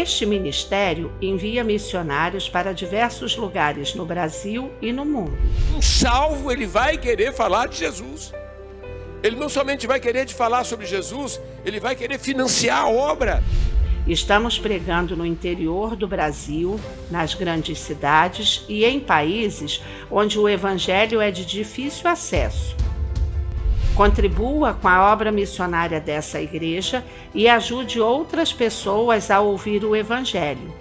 Este ministério envia missionários para diversos lugares no Brasil e no mundo. Um salvo, ele vai querer falar de Jesus. Ele não somente vai querer te falar sobre Jesus, ele vai querer financiar a obra. Estamos pregando no interior do Brasil, nas grandes cidades e em países onde o evangelho é de difícil acesso. Contribua com a obra missionária dessa igreja e ajude outras pessoas a ouvir o evangelho.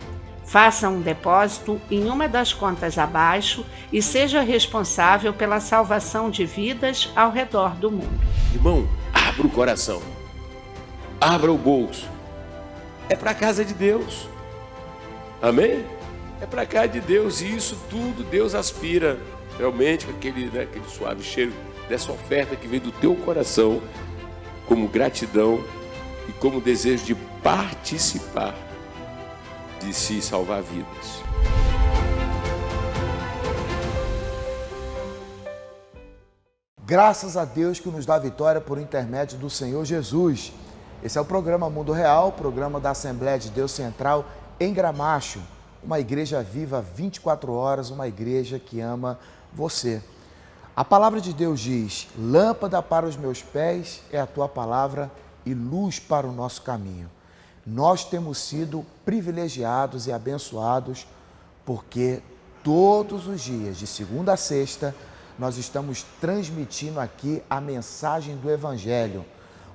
Faça um depósito em uma das contas abaixo e seja responsável pela salvação de vidas ao redor do mundo. Irmão, abra o coração, abra o bolso. É para a casa de Deus. Amém? É para a casa de Deus, e isso tudo Deus aspira realmente com aquele suave cheiro dessa oferta que vem do teu coração, como gratidão e como desejo de participar, de se salvar vidas. Graças a Deus que nos dá vitória por intermédio do Senhor Jesus. Esse é o programa Mundo Real, programa da Assembleia de Deus Central em Gramacho, uma igreja viva 24 horas, uma igreja que ama você. A palavra de Deus diz: lâmpada para os meus pés é a tua palavra e luz para o nosso caminho. Nós temos sido privilegiados e abençoados porque todos os dias, de segunda a sexta, nós estamos transmitindo aqui a mensagem do Evangelho.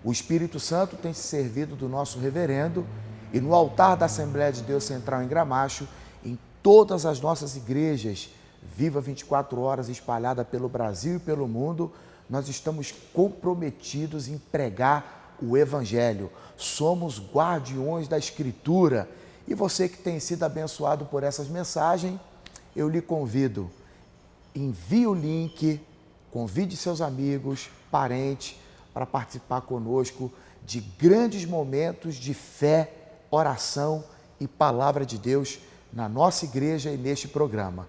O Espírito Santo tem se servido do nosso reverendo e no altar da Assembleia de Deus Central em Gramacho, em todas as nossas igrejas, viva 24 horas, espalhada pelo Brasil e pelo mundo, nós estamos comprometidos em pregar o Evangelho. Somos guardiões da Escritura. E você que tem sido abençoado por essas mensagens, eu lhe convido, envie o link, convide seus amigos, parentes, para participar conosco de grandes momentos de fé, oração e palavra de Deus na nossa igreja e neste programa.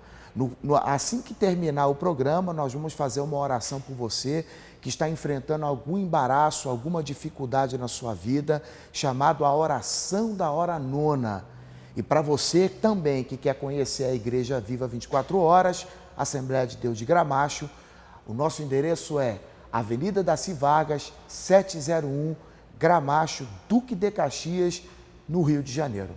Assim que terminar o programa, nós vamos fazer uma oração por você que está enfrentando algum embaraço, alguma dificuldade na sua vida, chamado a oração da hora nona. E para você também que quer conhecer a Igreja Viva 24 Horas, Assembleia de Deus de Gramacho, o nosso endereço é Avenida Daci Vargas, 701, Gramacho, Duque de Caxias, no Rio de Janeiro.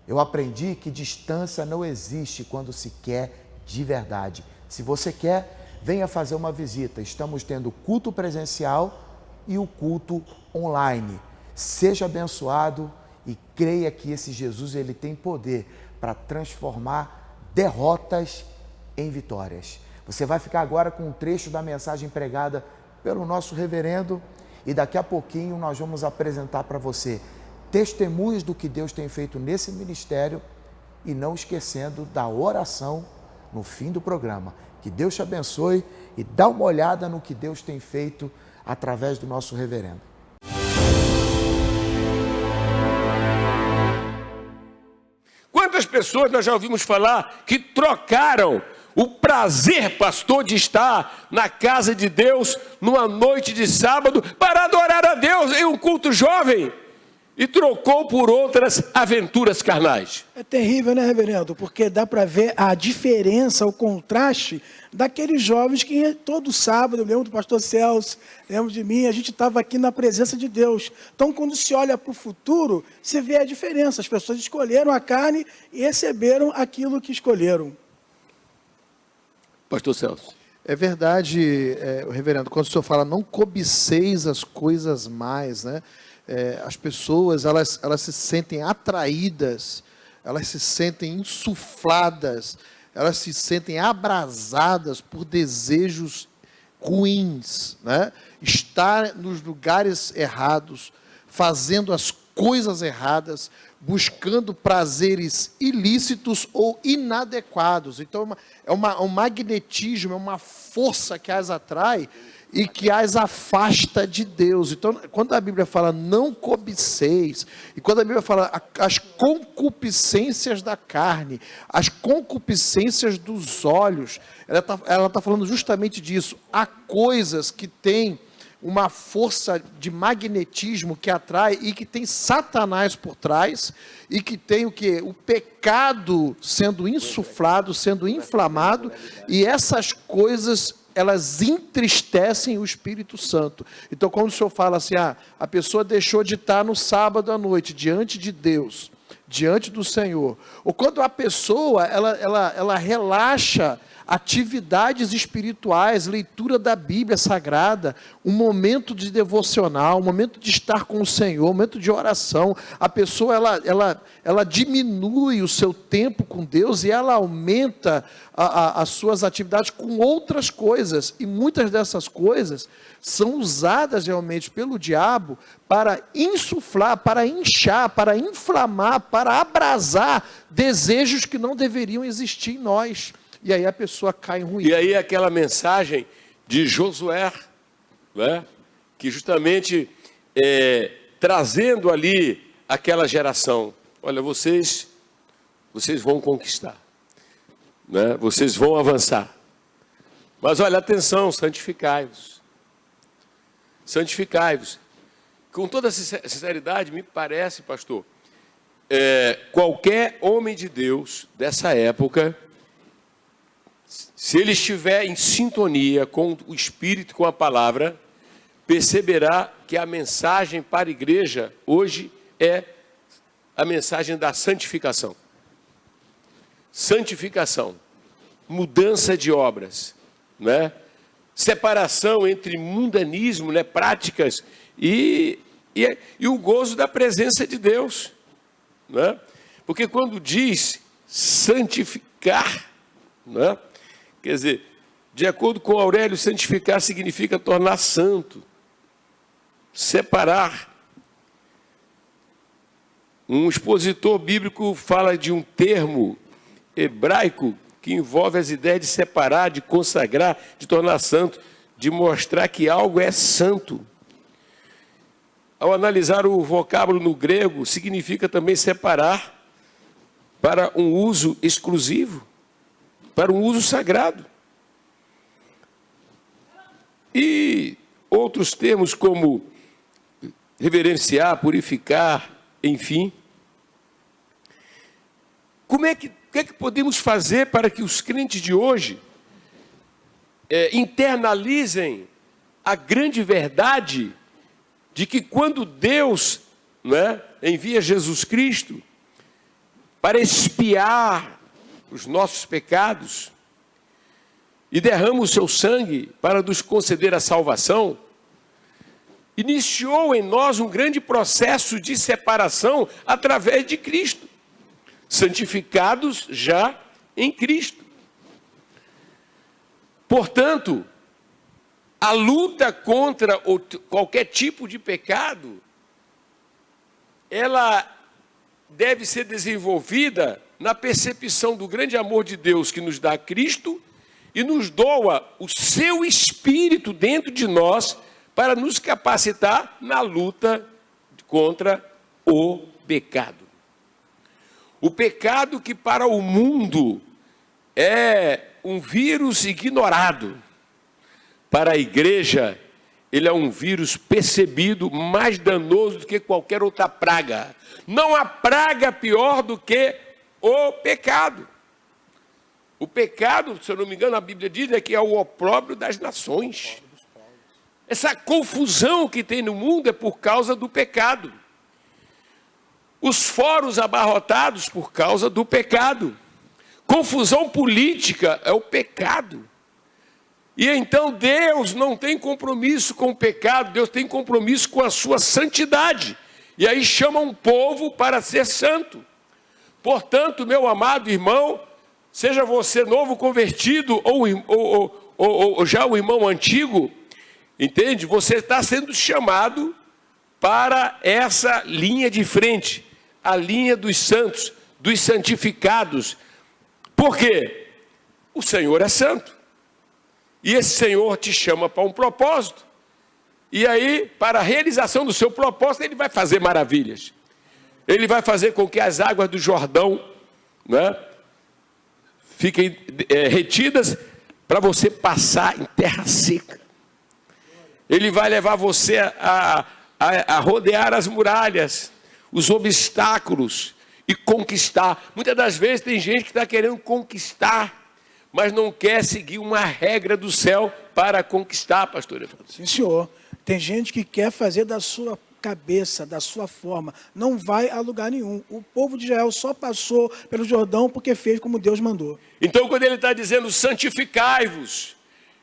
Eu aprendi que distância não existe quando se quer de verdade. Se você quer, venha fazer uma visita. Estamos tendo culto presencial e o culto online. Seja abençoado e creia que esse Jesus ele tem poder para transformar derrotas em vitórias. Você vai ficar agora com um trecho da mensagem pregada pelo nosso reverendo e daqui a pouquinho nós vamos apresentar para você testemunhos do que Deus tem feito nesse ministério e não esquecendo da oração no fim do programa. Que Deus te abençoe e dá uma olhada no que Deus tem feito através do nosso reverendo. Quantas pessoas nós já ouvimos falar que trocaram o prazer, pastor, de estar na casa de Deus numa noite de sábado para adorar a Deus em um culto jovem e trocou por outras aventuras carnais? É terrível, né, reverendo? Porque dá para ver a diferença, o contraste daqueles jovens que todo sábado, eu lembro do pastor Celso, lembro de mim, a gente estava aqui na presença de Deus. Então, quando se olha para o futuro, se vê a diferença. As pessoas escolheram a carne e receberam aquilo que escolheram. Pastor Celso. É verdade, reverendo, quando o senhor fala não cobiceis as coisas mais, né? As pessoas, elas se sentem atraídas, elas se sentem insufladas, elas se sentem abrasadas por desejos ruins, né? Estar nos lugares errados, fazendo as coisas erradas, buscando prazeres ilícitos ou inadequados. Então, é um magnetismo, é uma força que as atrai e que as afasta de Deus. Então, quando a Bíblia fala não cobiceis, e quando a Bíblia fala as concupiscências da carne, as concupiscências dos olhos, ela tá falando justamente disso. Há coisas que têm uma força de magnetismo que atrai e que tem Satanás por trás e que tem o quê? O pecado sendo insuflado, sendo inflamado, e essas coisas, elas entristecem o Espírito Santo. Então, quando o Senhor fala assim, a pessoa deixou de estar no sábado à noite, diante de Deus, diante do Senhor, ou quando a pessoa, ela relaxa atividades espirituais, leitura da Bíblia Sagrada, um momento de devocional, um momento de estar com o Senhor, um momento de oração, a pessoa, ela diminui o seu tempo com Deus e ela aumenta as suas atividades com outras coisas, e muitas dessas coisas são usadas realmente pelo diabo para insuflar, para inchar, para inflamar, para abrasar desejos que não deveriam existir em nós. E aí a pessoa cai em ruína. E aí aquela mensagem de Josué, né, que justamente trazendo ali aquela geração, olha, vocês vão conquistar, né, vocês vão avançar, mas olha, atenção, santificai-vos, com toda sinceridade, me parece, pastor, qualquer homem de Deus dessa época, se ele estiver em sintonia com o Espírito, com a palavra, perceberá que a mensagem para a igreja hoje é a mensagem da santificação. Santificação, mudança de obras, né? Separação entre mundanismo, né? Práticas e o gozo da presença de Deus, né? Porque quando diz santificar, né? Quer dizer, de acordo com Aurélio, santificar significa tornar santo, separar. Um expositor bíblico fala de um termo hebraico que envolve as ideias de separar, de consagrar, de tornar santo, de mostrar que algo é santo. Ao analisar o vocábulo no grego, significa também separar para um uso exclusivo, para um uso sagrado. E outros termos como reverenciar, purificar, enfim. O que é que podemos fazer para que os crentes de hoje internalizem a grande verdade de que quando Deus, né, envia Jesus Cristo para expiar os nossos pecados e derrama o seu sangue para nos conceder a salvação, iniciou em nós um grande processo de separação através de Cristo, santificados já em Cristo. Portanto, a luta contra qualquer tipo de pecado, ela deve ser desenvolvida na percepção do grande amor de Deus que nos dá Cristo e nos doa o seu Espírito dentro de nós para nos capacitar na luta contra o pecado. O pecado que para o mundo é um vírus ignorado, para a igreja ele é um vírus percebido mais danoso do que qualquer outra praga. Não há praga pior do que o pecado. O pecado, se eu não me engano, a Bíblia diz que é o opróbrio das nações. Essa confusão que tem no mundo é por causa do pecado. Os fóruns abarrotados por causa do pecado. Confusão política é o pecado. E então Deus não tem compromisso com o pecado, Deus tem compromisso com a sua santidade. E aí chama um povo para ser santo. Portanto, meu amado irmão, seja você novo convertido ou já o irmão antigo, entende? Você está sendo chamado para essa linha de frente, a linha dos santos, dos santificados. Por quê? O Senhor é santo. E esse Senhor te chama para um propósito. E aí, para a realização do seu propósito, Ele vai fazer maravilhas. Ele vai fazer com que as águas do Jordão, né, fiquem retidas para você passar em terra seca. Ele vai levar você a rodear as muralhas, os obstáculos e conquistar. Muitas das vezes tem gente que está querendo conquistar, mas não quer seguir uma regra do céu para conquistar, pastor Evandro. Sim, senhor. Tem gente que quer fazer da sua cabeça, da sua forma. Não vai a lugar nenhum. O povo de Israel só passou pelo Jordão porque fez como Deus mandou. Então, quando ele está dizendo santificai-vos,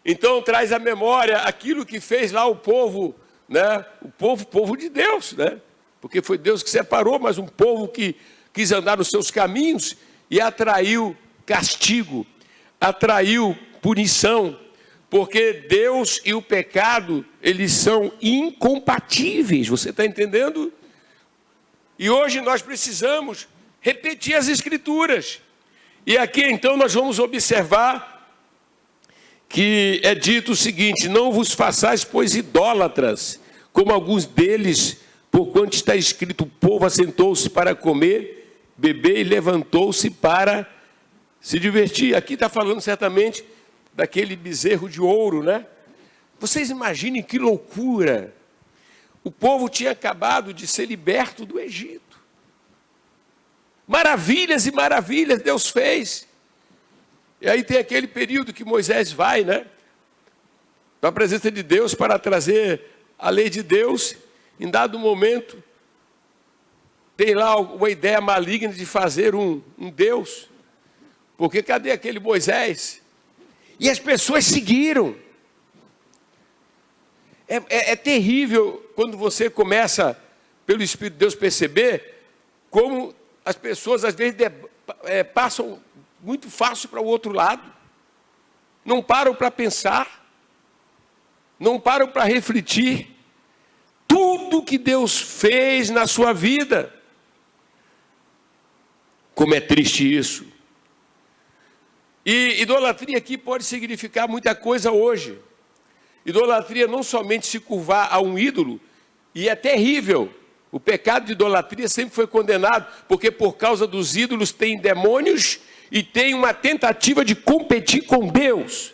então traz à memória aquilo que fez lá o povo, né? O povo de Deus, né? Porque foi Deus que separou, mas um povo que quis andar nos seus caminhos e atraiu castigo, atraiu punição, porque Deus e o pecado, eles são incompatíveis, você está entendendo? E hoje nós precisamos repetir as Escrituras. E aqui então nós vamos observar que é dito o seguinte: não vos façais, pois, idólatras, como alguns deles, porquanto está escrito, o povo assentou-se para comer, beber e levantou-se para se divertir. Aqui está falando certamente daquele bezerro de ouro, né? Vocês imaginem que loucura. O povo tinha acabado de ser liberto do Egito. Maravilhas e maravilhas Deus fez. E aí tem aquele período que Moisés vai, né? Na presença de Deus para trazer a lei de Deus. Em dado momento, tem lá uma ideia maligna de fazer um Deus. Porque cadê aquele Moisés? E as pessoas seguiram. É terrível quando você começa, pelo Espírito de Deus, perceber como as pessoas às vezes passam muito fácil para o outro lado. Não param para pensar. Não param para refletir. Tudo que Deus fez na sua vida. Como é triste isso. E idolatria aqui pode significar muita coisa hoje. Idolatria não somente se curvar a um ídolo, e é terrível. O pecado de idolatria sempre foi condenado, porque por causa dos ídolos tem demônios e tem uma tentativa de competir com Deus.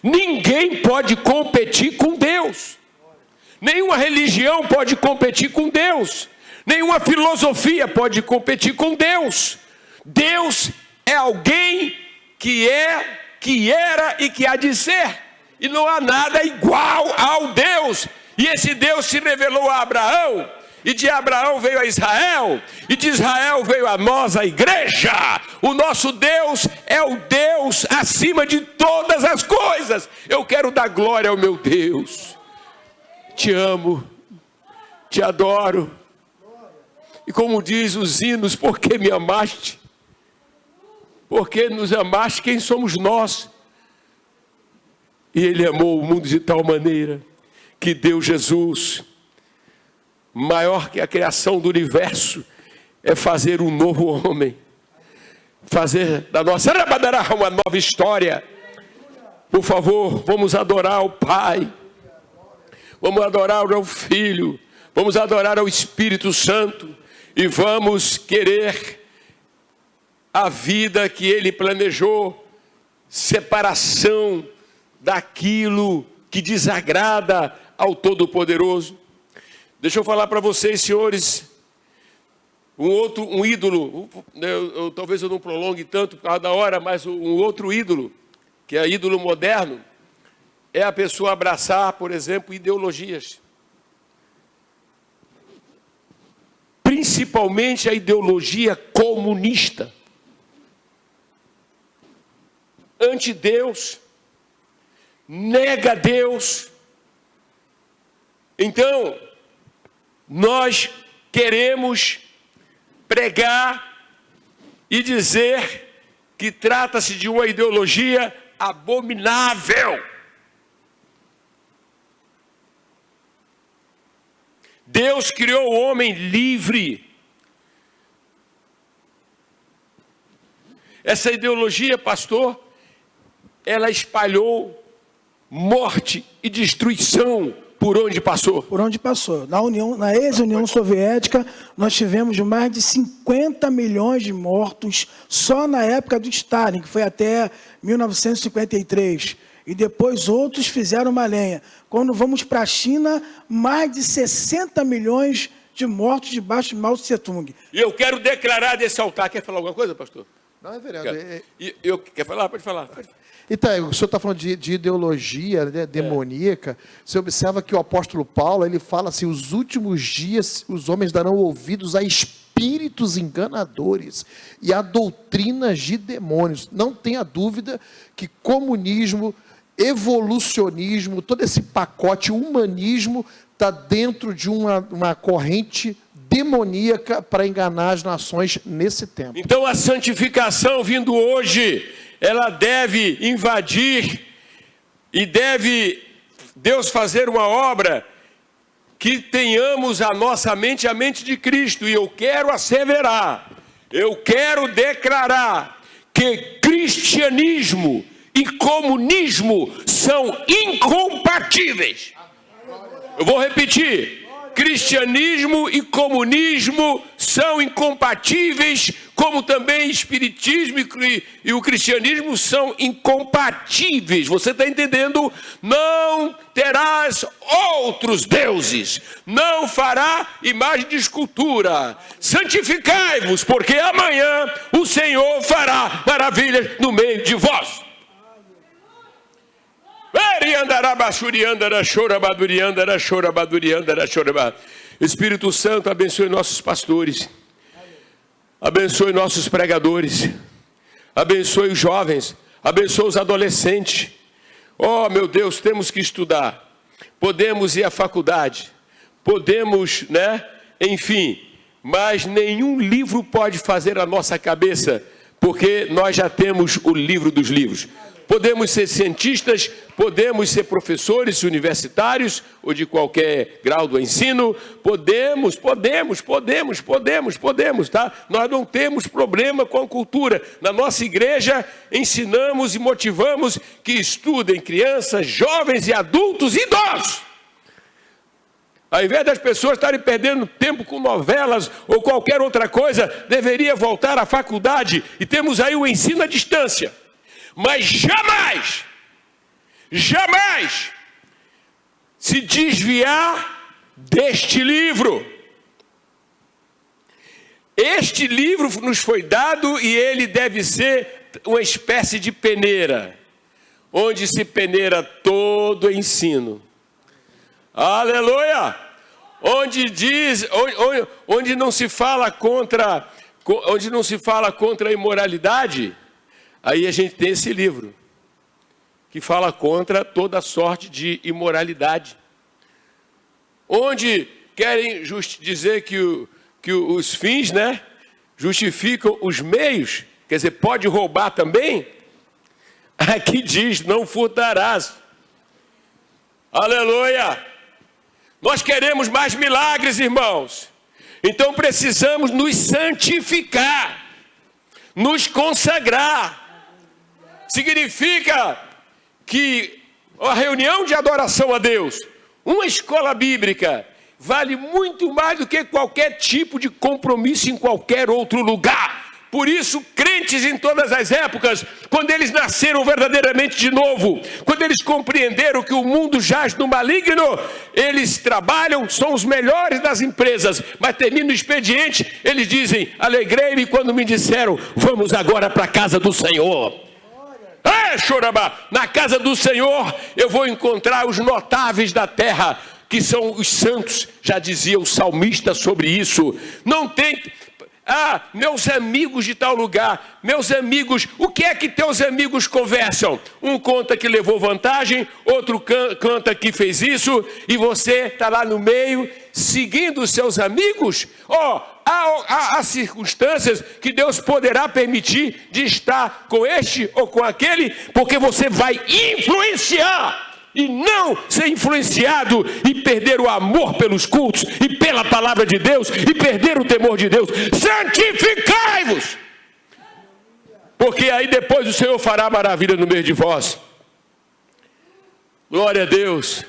Ninguém pode competir com Deus. Nenhuma religião pode competir com Deus. Nenhuma filosofia pode competir com Deus. Deus é alguém que é, que era e que há de ser. E não há nada igual ao Deus. E esse Deus se revelou a Abraão. E de Abraão veio a Israel. E de Israel veio a nós, a igreja. O nosso Deus é o Deus acima de todas as coisas. Eu quero dar glória ao meu Deus. Te amo. Te adoro. E como diz os hinos, por que me amaste? Porque nos amaste, quem somos nós? E Ele amou o mundo de tal maneira que deu Jesus, maior que a criação do universo, é fazer um novo homem, fazer da nossa uma nova história. Por favor, vamos adorar o Pai, vamos adorar o Filho, vamos adorar ao Espírito Santo e vamos querer a vida que Ele planejou, separação daquilo que desagrada ao Todo-Poderoso. Deixa eu falar para vocês, senhores, um ídolo, talvez eu não prolongue tanto por causa da hora, mas um outro ídolo, que é ídolo moderno, é a pessoa abraçar, por exemplo, ideologias. Principalmente a ideologia comunista. Anti-Deus, nega Deus. Então, nós queremos pregar e dizer que trata-se de uma ideologia abominável. Deus criou o homem livre. Essa ideologia, pastor, ela espalhou morte e destruição por onde passou. Por onde passou. Na ex-União Soviética, nós tivemos mais de 50 milhões de mortos só na época do Stalin, que foi até 1953. E depois outros fizeram uma lenha. Quando vamos para a China, mais de 60 milhões de mortos debaixo de Mao Tse-tung. E eu quero declarar desse altar. Quer falar alguma coisa, pastor? Não, reverendo. Quer falar? Pode falar. Então, o senhor está falando de ideologia, né, demoníaca. Você observa que o apóstolo Paulo, ele fala assim, os últimos dias os homens darão ouvidos a espíritos enganadores e a doutrinas de demônios. Não tenha dúvida que comunismo, evolucionismo, todo esse pacote humanismo está dentro de uma corrente demoníaca para enganar as nações nesse tempo. Então a santificação vindo hoje, ela deve invadir e deve Deus fazer uma obra que tenhamos a nossa mente, a mente de Cristo. E eu quero asseverar, eu quero declarar que cristianismo e comunismo são incompatíveis. Eu vou repetir. Cristianismo e comunismo são incompatíveis, como também espiritismo e o cristianismo são incompatíveis. Você está entendendo? Não terás outros deuses, não fará imagem de escultura. Santificai-vos, porque amanhã o Senhor fará maravilhas no meio de vós. Espírito Santo, abençoe nossos pastores, abençoe nossos pregadores, abençoe os jovens, abençoe os adolescentes. Oh, meu Deus, temos que estudar, podemos ir à faculdade, podemos, enfim, mas nenhum livro pode fazer a nossa cabeça, porque nós já temos o livro dos livros. Podemos ser cientistas, podemos ser professores universitários ou de qualquer grau do ensino, podemos, tá? Nós não temos problema com a cultura. Na nossa igreja, ensinamos e motivamos que estudem crianças, jovens e adultos e idosos. Ao invés das pessoas estarem perdendo tempo com novelas ou qualquer outra coisa, deveria voltar à faculdade e temos aí o ensino à distância. Mas jamais se desviar deste livro. Este livro nos foi dado e ele deve ser uma espécie de peneira, onde se peneira todo o ensino. Aleluia! Onde não se fala contra a imoralidade. Aí a gente tem esse livro, que fala contra toda sorte de imoralidade. Onde querem dizer que os fins, justificam os meios, quer dizer, pode roubar também. Aqui diz, não furtarás. Aleluia! Nós queremos mais milagres, irmãos. Então precisamos nos santificar, nos consagrar. Significa que a reunião de adoração a Deus, uma escola bíblica, vale muito mais do que qualquer tipo de compromisso em qualquer outro lugar. Por isso, crentes em todas as épocas, quando eles nasceram verdadeiramente de novo, quando eles compreenderam que o mundo jaz no maligno, eles trabalham, são os melhores das empresas, mas termina o expediente, eles dizem, alegrei-me quando me disseram, vamos agora para a casa do Senhor. Chorabá, na casa do Senhor eu vou encontrar os notáveis da terra, que são os santos, já dizia o salmista sobre isso. Não tem... meus amigos de tal lugar, meus amigos, o que é que teus amigos conversam? Um conta que levou vantagem, outro canta que fez isso, e você está lá no meio, seguindo os seus amigos? Há circunstâncias que Deus poderá permitir de estar com este ou com aquele, porque você vai influenciar. E não ser influenciado e perder o amor pelos cultos e pela palavra de Deus e perder o temor de Deus. Santificai-vos, porque aí depois o Senhor fará maravilha no meio de vós. Glória a Deus,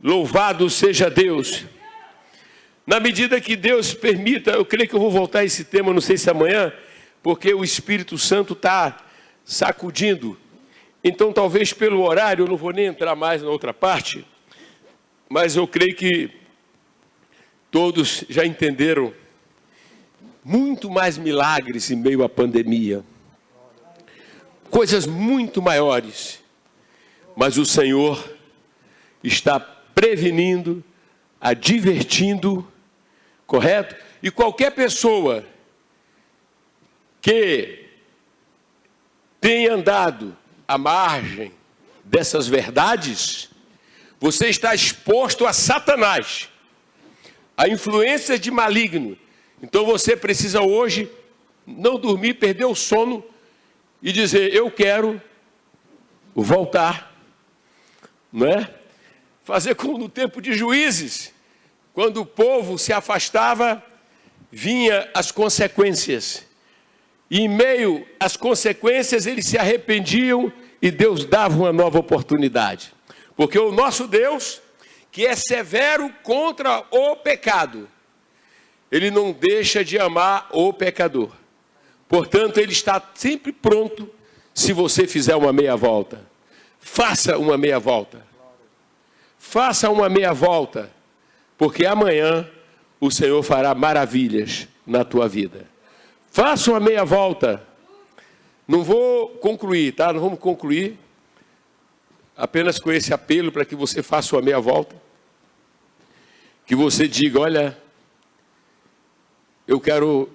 louvado seja Deus. Na medida que Deus permita, eu creio que eu vou voltar a esse tema, não sei se amanhã, porque o Espírito Santo está sacudindo Então, talvez pelo horário, eu não vou nem entrar mais na outra parte, mas eu creio que todos já entenderam muito mais milagres em meio à pandemia. Coisas muito maiores. Mas o Senhor está prevenindo, advertindo, correto? E qualquer pessoa que tenha andado à margem dessas verdades, você está exposto a Satanás, a influências de maligno. Então você precisa hoje não dormir, perder o sono e dizer: eu quero voltar, não é? Fazer como no tempo de Juízes, quando o povo se afastava, vinha as consequências. E em meio às consequências, eles se arrependiam e Deus dava uma nova oportunidade. Porque o nosso Deus, que é severo contra o pecado, Ele não deixa de amar o pecador. Portanto, Ele está sempre pronto se você fizer uma meia volta. Faça uma meia volta. Faça uma meia volta, porque amanhã o Senhor fará maravilhas na tua vida. Faça uma meia volta. Não vou concluir, tá? Não vamos concluir. Apenas com esse apelo para que você faça uma meia volta. Que você diga: olha, eu quero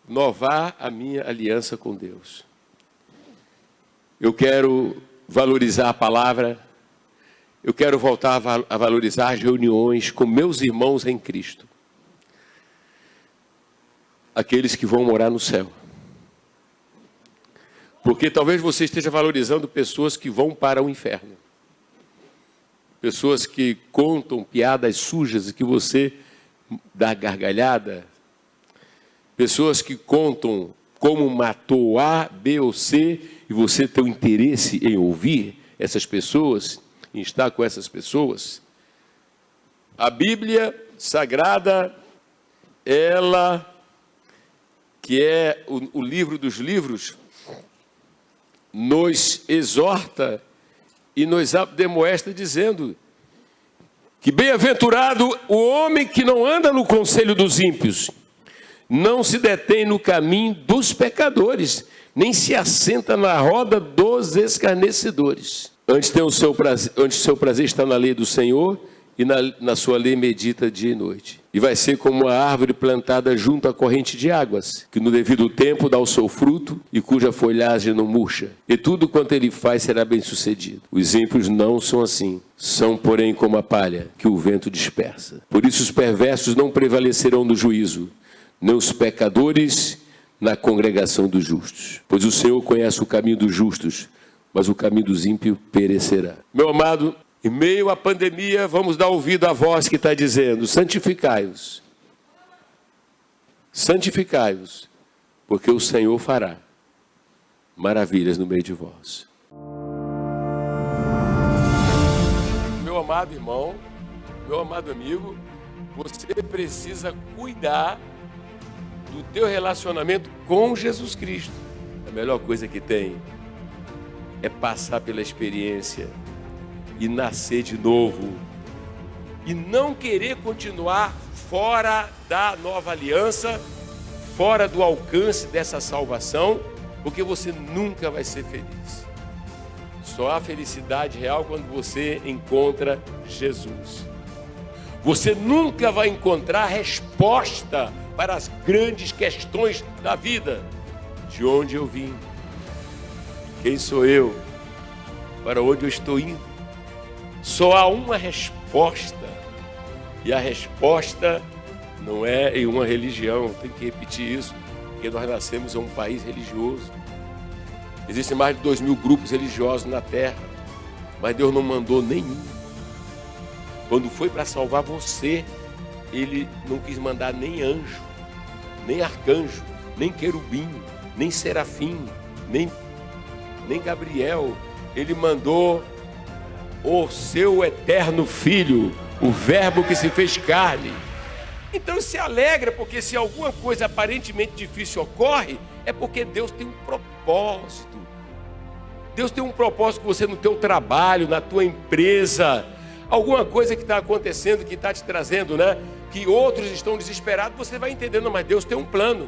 renovar a minha aliança com Deus. Eu quero valorizar a palavra. Eu quero voltar a valorizar as reuniões com meus irmãos em Cristo. Aqueles que vão morar no céu. Porque talvez você esteja valorizando pessoas que vão para o inferno. Pessoas que contam piadas sujas e que você dá gargalhada. Pessoas que contam como matou A, B ou C e você tem o interesse em ouvir essas pessoas, em estar com essas pessoas. A Bíblia Sagrada, ela, que é o livro dos livros, nos exorta e nos admoesta dizendo que bem-aventurado o homem que não anda no conselho dos ímpios, não se detém no caminho dos pecadores, nem se assenta na roda dos escarnecedores. Antes o seu prazer está na lei do Senhor e na sua lei medita dia e noite. E vai ser como uma árvore plantada junto à corrente de águas, que no devido tempo dá o seu fruto e cuja folhagem não murcha. E tudo quanto ele faz será bem sucedido. Os ímpios não são assim. São, porém, como a palha que o vento dispersa. Por isso os perversos não prevalecerão no juízo, nem os pecadores na congregação dos justos. Pois o Senhor conhece o caminho dos justos, mas o caminho dos ímpios perecerá. Meu amado, em meio à pandemia, vamos dar ouvido à voz que está dizendo: santificai-vos. Santificai-vos, porque o Senhor fará maravilhas no meio de vós. Meu amado irmão, meu amado amigo, você precisa cuidar do teu relacionamento com Jesus Cristo. A melhor coisa que tem é passar pela experiência e nascer de novo. E não querer continuar fora da nova aliança, fora do alcance dessa salvação, porque você nunca vai ser feliz. Só há felicidade real quando você encontra Jesus. Você nunca vai encontrar resposta para as grandes questões da vida. De onde eu vim? Quem sou eu? Para onde eu estou indo? Só há uma resposta. E a resposta não é em uma religião. Tem que repetir isso, porque nós nascemos em um país religioso. Existem mais de 2.000 grupos religiosos na terra, mas Deus não mandou nenhum. Quando foi para salvar você, Ele não quis mandar nem anjo, nem arcanjo, nem querubim, nem serafim, nem Gabriel. Ele mandou o seu eterno Filho, o Verbo que se fez carne. Então se alegra, porque se alguma coisa aparentemente difícil ocorre, é porque Deus tem um propósito. Deus tem um propósito com você no teu trabalho, na tua empresa. Alguma coisa que está acontecendo, que está te trazendo, né? Que outros estão desesperados, você vai entendendo, mas Deus tem um plano.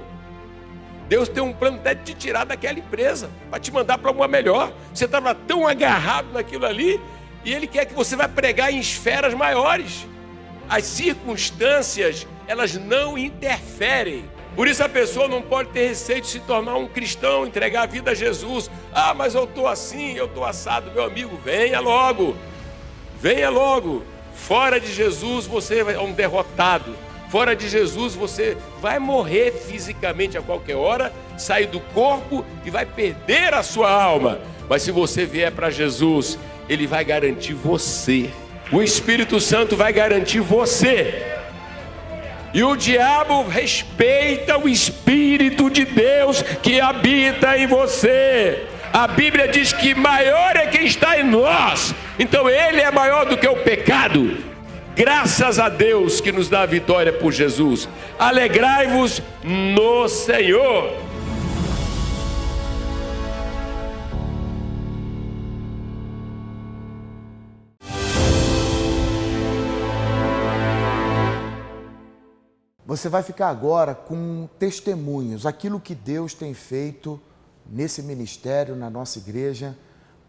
Deus tem um plano até de te tirar daquela empresa, para te mandar para uma melhor. Você estava tão agarrado naquilo ali, e Ele quer que você vá pregar em esferas maiores. As circunstâncias, elas não interferem. Por isso a pessoa não pode ter receio de se tornar um cristão, entregar a vida a Jesus. Ah, mas eu estou assim, eu estou assado. Meu amigo, venha logo. Venha logo. Fora de Jesus você é um derrotado. Fora de Jesus você vai morrer fisicamente a qualquer hora, sair do corpo e vai perder a sua alma. Mas se você vier para Jesus, Ele vai garantir você. O Espírito Santo vai garantir você. E o diabo respeita o Espírito de Deus que habita em você. A Bíblia diz que maior é quem está em nós. Então Ele é maior do que o pecado. Graças a Deus que nos dá a vitória por Jesus. Alegrai-vos no Senhor. Você vai ficar agora com testemunhos, aquilo que Deus tem feito nesse ministério, na nossa igreja,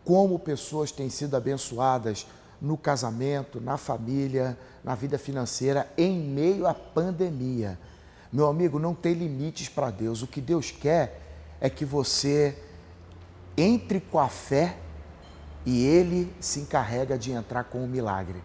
como pessoas têm sido abençoadas no casamento, na família, na vida financeira, em meio à pandemia. Meu amigo, não tem limites para Deus. O que Deus quer é que você entre com a fé e Ele se encarrega de entrar com o milagre.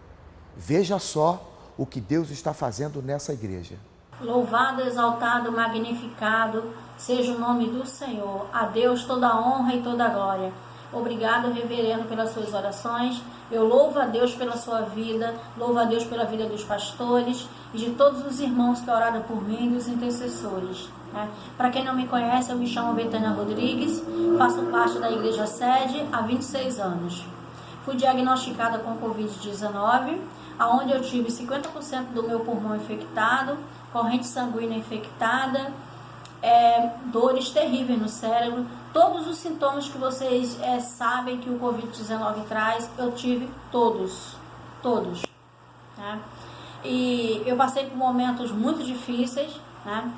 Veja só o que Deus está fazendo nessa igreja. Louvado, exaltado, magnificado seja o nome do Senhor. A Deus toda a honra e toda a glória. Obrigado, reverendo, pelas suas orações. Eu louvo a Deus pela sua vida, louvo a Deus pela vida dos pastores e de todos os irmãos que oraram por mim e dos intercessores. Para quem não me conhece, eu me chamo Betânia Rodrigues, faço parte da Igreja Sede há 26 anos. Fui diagnosticada com Covid-19, onde eu tive 50% do meu pulmão infectado, corrente sanguínea infectada, dores terríveis no cérebro. Todos os sintomas que vocês sabem que o Covid-19 traz, eu tive todos. Tá? E eu passei por momentos muito difíceis. Né?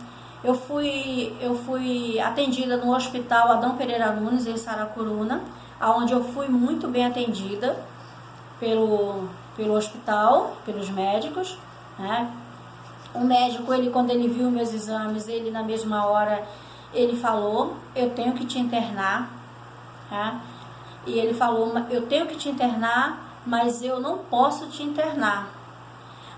Eu fui atendida no Hospital Adão Pereira Nunes, em Saracuruna, onde eu fui muito bem atendida pelo hospital, pelos médicos. Né? O médico, quando ele viu meus exames, ele na mesma hora, ele falou, eu tenho que te internar. Tá? E ele falou, eu tenho que te internar, mas eu não posso te internar.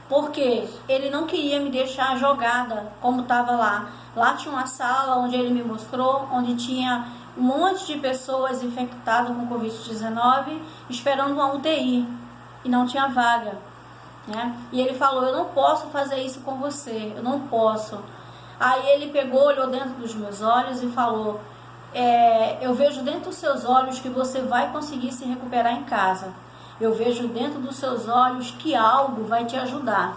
Porque ele não queria me deixar jogada, como estava lá. Lá tinha uma sala onde ele me mostrou, onde tinha um monte de pessoas infectadas com Covid-19, esperando uma UTI, e não tinha vaga. Né? E ele falou, eu não posso fazer isso com você, eu não posso. Aí ele pegou, olhou dentro dos meus olhos e falou, eu vejo dentro dos seus olhos que você vai conseguir se recuperar em casa. Eu vejo dentro dos seus olhos que algo vai te ajudar.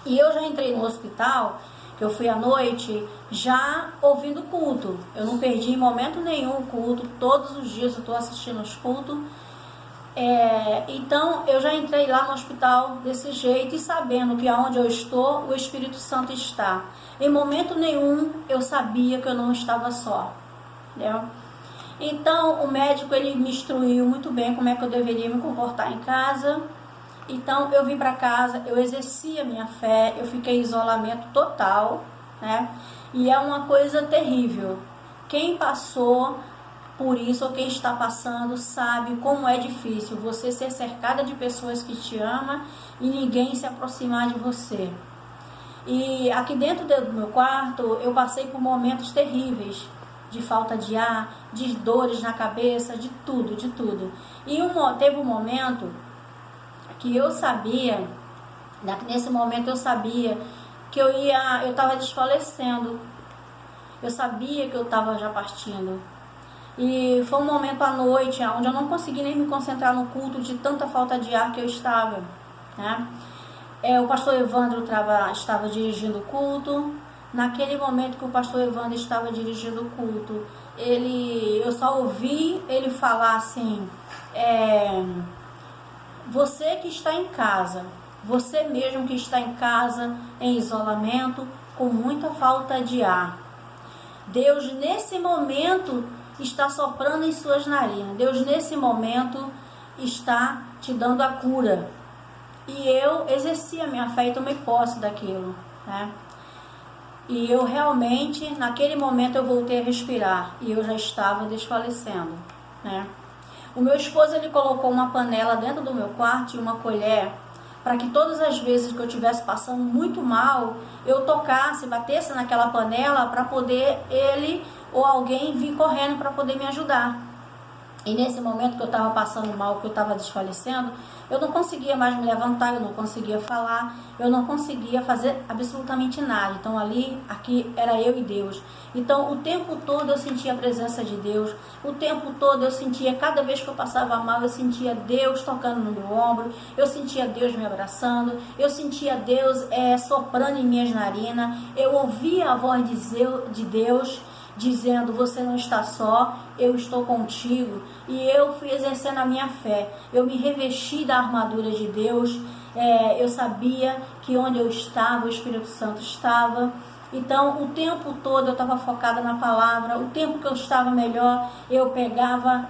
E eu já entrei no hospital, que eu fui à noite, já ouvindo culto. Eu não perdi em momento nenhum o culto, todos os dias eu estou assistindo os cultos. Então eu já entrei lá no hospital desse jeito e sabendo que aonde eu estou, o Espírito Santo está. Em momento nenhum eu sabia que eu não estava só. Entendeu? Então o médico ele me instruiu muito bem como é que eu deveria me comportar em casa. Então eu vim para casa, eu exerci a minha fé, eu fiquei em isolamento total, né? E é uma coisa terrível. Quem passou por isso, ou quem está passando, sabe como é difícil você ser cercada de pessoas que te amam e ninguém se aproximar de você. E aqui dentro do meu quarto, eu passei por momentos terríveis, de falta de ar, de dores na cabeça, de tudo. E teve um momento que eu sabia, nesse momento eu sabia que eu estava desfalecendo. Eu sabia que eu estava já partindo. E foi um momento à noite onde eu não consegui nem me concentrar no culto de tanta falta de ar que eu estava. Né? o pastor Evandro estava dirigindo o culto. Naquele momento que o pastor Evandro estava dirigindo o culto, eu só ouvi ele falar assim, você que está em casa, você mesmo que está em casa, em isolamento, com muita falta de ar, Deus nesse momento está soprando em suas narinas, Deus nesse momento está te dando a cura. E eu exerci a minha fé e tomei posse daquilo, né? E eu realmente, naquele momento, eu voltei a respirar e eu já estava desfalecendo, né? O meu esposo, ele colocou uma panela dentro do meu quarto e uma colher para que todas as vezes que eu estivesse passando muito mal, eu tocasse, batesse naquela panela para poder ele ou alguém vir correndo para poder me ajudar. E nesse momento que eu estava passando mal, que eu estava desfalecendo, eu não conseguia mais me levantar, eu não conseguia falar, eu não conseguia fazer absolutamente nada. Então aqui era eu e Deus. Então o tempo todo eu sentia a presença de Deus, o tempo todo eu sentia, cada vez que eu passava mal, eu sentia Deus tocando no meu ombro, eu sentia Deus me abraçando, eu sentia Deus soprando em minhas narinas, eu ouvia a voz de Deus, dizendo, você não está só, eu estou contigo. E eu fui exercendo a minha fé, eu me revesti da armadura de Deus, eu sabia que onde eu estava, o Espírito Santo estava. Então o tempo todo eu estava focada na palavra, o tempo que eu estava melhor, eu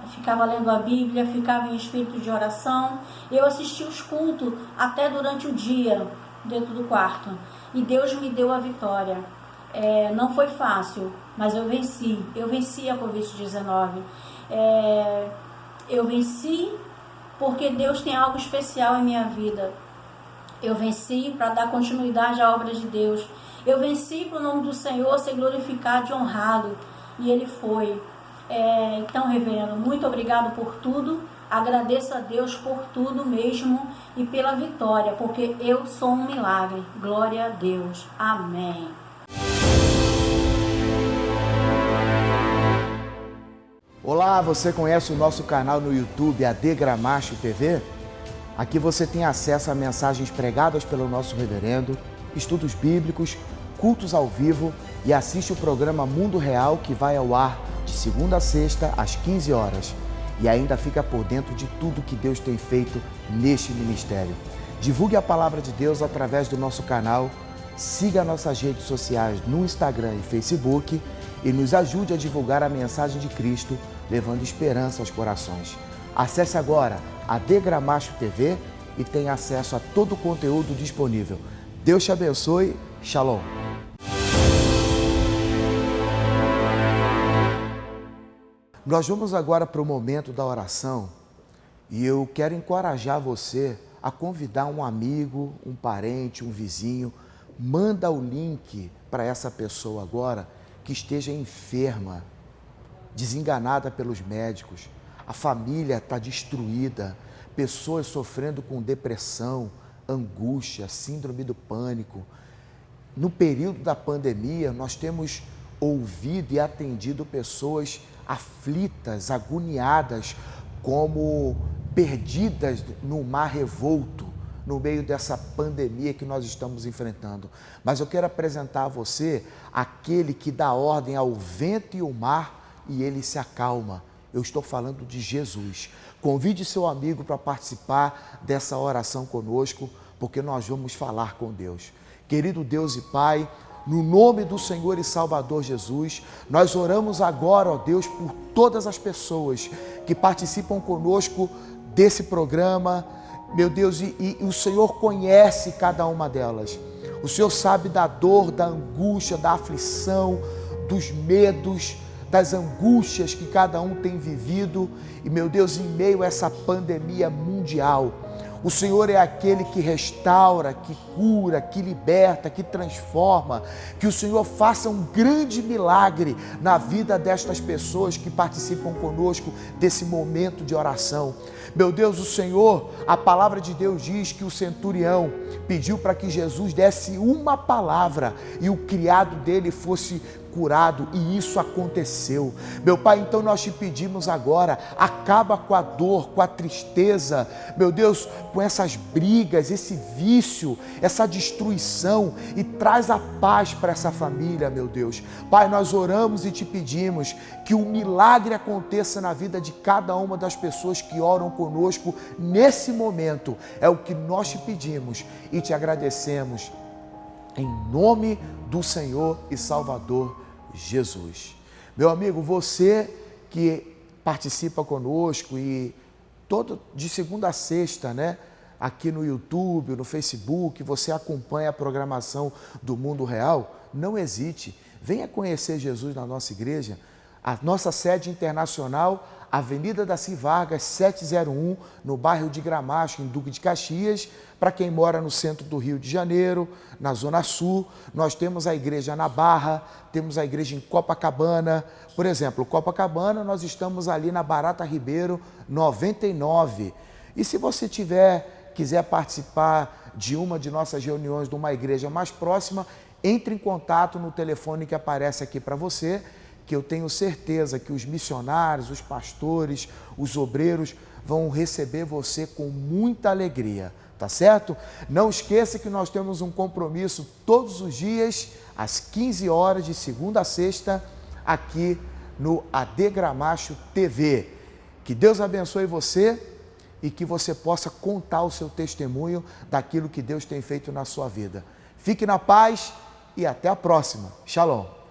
ficava lendo a Bíblia, ficava em espírito de oração, eu assistia os cultos até durante o dia, dentro do quarto, e Deus me deu a vitória. Não foi fácil, mas eu venci a Covid-19, eu venci porque Deus tem algo especial em minha vida, eu venci para dar continuidade à obra de Deus, eu venci para o nome do Senhor ser glorificado e honrado, e Ele foi. Então, reverendo, muito obrigado por tudo, agradeço a Deus por tudo mesmo e pela vitória, porque eu sou um milagre, glória a Deus, amém. Olá, você conhece o nosso canal no YouTube, AD Gramacho TV? Aqui você tem acesso a mensagens pregadas pelo nosso reverendo, estudos bíblicos, cultos ao vivo e assiste o programa Mundo Real, que vai ao ar de segunda a sexta às 15 horas. E ainda fica por dentro de tudo que Deus tem feito neste ministério. Divulgue a palavra de Deus através do nosso canal, siga nossas redes sociais no Instagram e Facebook e nos ajude a divulgar a mensagem de Cristo, levando esperança aos corações. Acesse agora a AD Gramacho TV e tenha acesso a todo o conteúdo disponível. Deus te abençoe. Shalom. Nós vamos agora para o momento da oração e eu quero encorajar você a convidar um amigo, um parente, um vizinho. Manda o link para essa pessoa agora que esteja enferma, desenganada pelos médicos, a família está destruída, pessoas sofrendo com depressão, angústia, síndrome do pânico. No período da pandemia, nós temos ouvido e atendido pessoas aflitas, agoniadas, como perdidas no mar revolto, no meio dessa pandemia que nós estamos enfrentando. Mas eu quero apresentar a você aquele que dá ordem ao vento e ao mar e ele se acalma. Eu estou falando de Jesus. Convide seu amigo para participar dessa oração conosco, porque nós vamos falar com Deus. Querido Deus e Pai, no nome do Senhor e Salvador Jesus, nós oramos agora, ó Deus, por todas as pessoas que participam conosco desse programa, meu Deus, e o Senhor conhece cada uma delas. O Senhor sabe da dor, da angústia, da aflição, dos medos, das angústias que cada um tem vivido. E, meu Deus, em meio a essa pandemia mundial, o Senhor é aquele que restaura, que cura, que liberta, que transforma. Que o Senhor faça um grande milagre na vida destas pessoas que participam conosco desse momento de oração. Meu Deus, o Senhor, a palavra de Deus diz que o centurião pediu para que Jesus desse uma palavra e o criado dele fosse curado e isso aconteceu. Meu Pai, então nós te pedimos agora, acaba com a dor, com a tristeza, meu Deus, com essas brigas, esse vício, essa destruição e traz a paz para essa família, meu Deus. Pai, nós oramos e te pedimos que um milagre aconteça na vida de cada uma das pessoas que oram conosco nesse momento. É o que nós te pedimos e te agradecemos em nome do Senhor e Salvador Jesus. Meu amigo, você que participa conosco e de segunda a sexta, né? Aqui no YouTube, no Facebook, você acompanha a programação do Mundo Real, não hesite, venha conhecer Jesus na nossa igreja. A nossa sede internacional, Avenida Daci Vargas, 701, no bairro de Gramacho, em Duque de Caxias. Para quem mora no centro do Rio de Janeiro, na Zona Sul, nós temos a igreja na Barra, temos a igreja em Copacabana. Por exemplo, Copacabana, nós estamos ali na Barata Ribeiro, 99. E se você quiser participar de uma de nossas reuniões de uma igreja mais próxima, entre em contato no telefone que aparece aqui para você, que eu tenho certeza que os missionários, os pastores, os obreiros vão receber você com muita alegria, tá certo? Não esqueça que nós temos um compromisso todos os dias, às 15 horas, de segunda a sexta, aqui no AD Gramacho TV. Que Deus abençoe você e que você possa contar o seu testemunho daquilo que Deus tem feito na sua vida. Fique na paz e até a próxima. Shalom.